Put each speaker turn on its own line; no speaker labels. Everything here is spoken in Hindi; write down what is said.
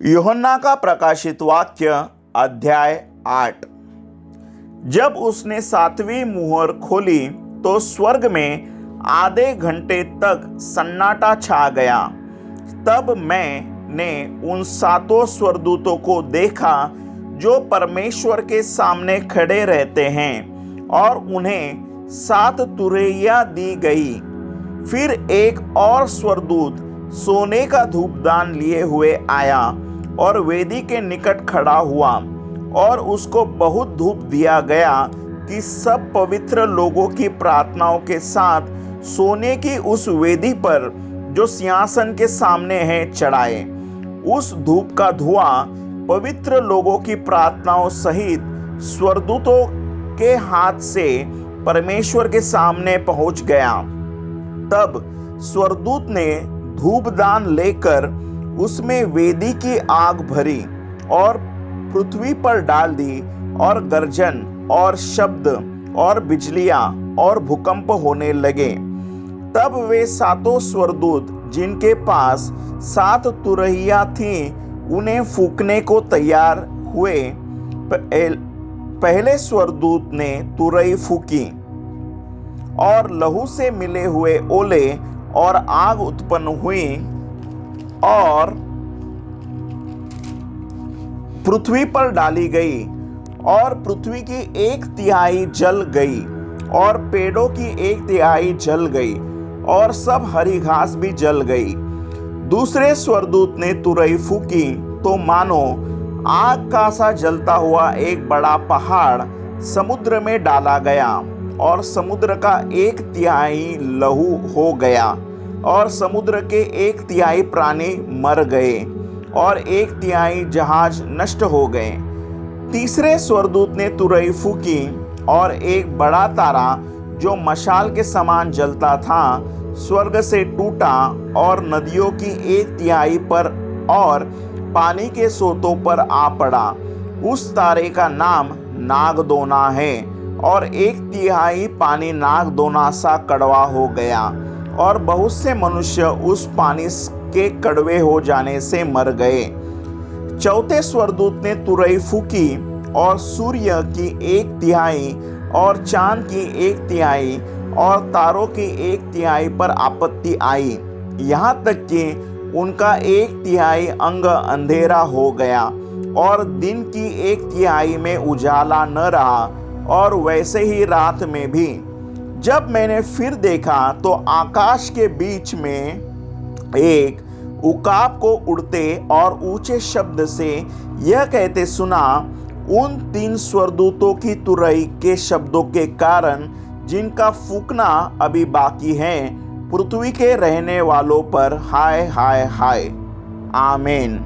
यूहन्ना का प्रकाशित वाक्य अध्याय 8। जब उसने 7वीं मुहर खोली तो स्वर्ग में आधे घंटे तक सन्नाटा छा गया। तब मैंने उन 7 स्वर्गदूतों को देखा जो परमेश्वर के सामने खड़े रहते हैं, और उन्हें 7 तुरहियां दी गई। फिर एक और स्वर्गदूत सोने का धूपदान लिए हुए आया और वेदी के निकट खड़ा हुआ, और उसको बहुत धूप दिया गया कि सब पवित्र लोगों की प्रार्थनाओं के साथ सोने की उस वेदी पर जो सिंहासन के सामने है चढ़ाए। उस धूप का धुआं पवित्र लोगों की प्रार्थनाओं सहित स्वर्गदूतों के हाथ से परमेश्वर के सामने पहुंच गया। तब स्वर्गदूत ने धूपदान लेकर उसमें वेदी की आग भरी और पृथ्वी पर डाल दी, और गर्जन और शब्द और बिजलियां और भूकंप होने लगे। तब वे 7 स्वर्गदूत जिनके पास 7 तुरहियां थीं उन्हें फूंकने को तैयार हुए। पहले स्वर्गदूत ने तुरही फूंकी, और लहू से मिले हुए ओले और आग उत्पन्न हुई, और पृथ्वी पर डाली गई, और पृथ्वी की 1/3 जल गई, और पेड़ों की 1/3 जल गई, और सब हरी घास भी जल गई। दूसरे स्वर्गदूत ने तुरही फूंकी तो मानो आग का सा जलता हुआ एक बड़ा पहाड़ समुद्र में डाला गया, और समुद्र का 1/3 लहू हो गया, और समुद्र के 1/3 प्राणी मर गए, और 1/3 जहाज नष्ट हो गए। तीसरे स्वर्गदूत ने तुरही फूंकी, और एक बड़ा तारा जो मशाल के समान जलता था स्वर्ग से टूटा, और नदियों की 1/3 पर और पानी के सोतों पर आ पड़ा। उस तारे का नाम नागदोना है, और 1/3 पानी नागदोना सा कड़वा हो गया, और बहुत से मनुष्य उस पानी के कड़वे हो जाने से मर गए। चौथे स्वर्गदूत ने तुरही फूंकी, और सूर्य की 1/3 और चांद की 1/3 और तारों की 1/3 पर आपत्ति आई, यहाँ तक कि उनका 1/3 अंग अंधेरा हो गया, और दिन की 1/3 में उजाला न रहा, और वैसे ही रात में भी। जब मैंने फिर देखा तो आकाश के बीच में एक उकाब को उड़ते और ऊंचे शब्द से यह कहते सुना, उन 3 स्वर्गदूतों की तुरही के शब्दों के कारण जिनका फूंकना अभी बाकी है, पृथ्वी के रहने वालों पर हाय हाय हाय। आमीन।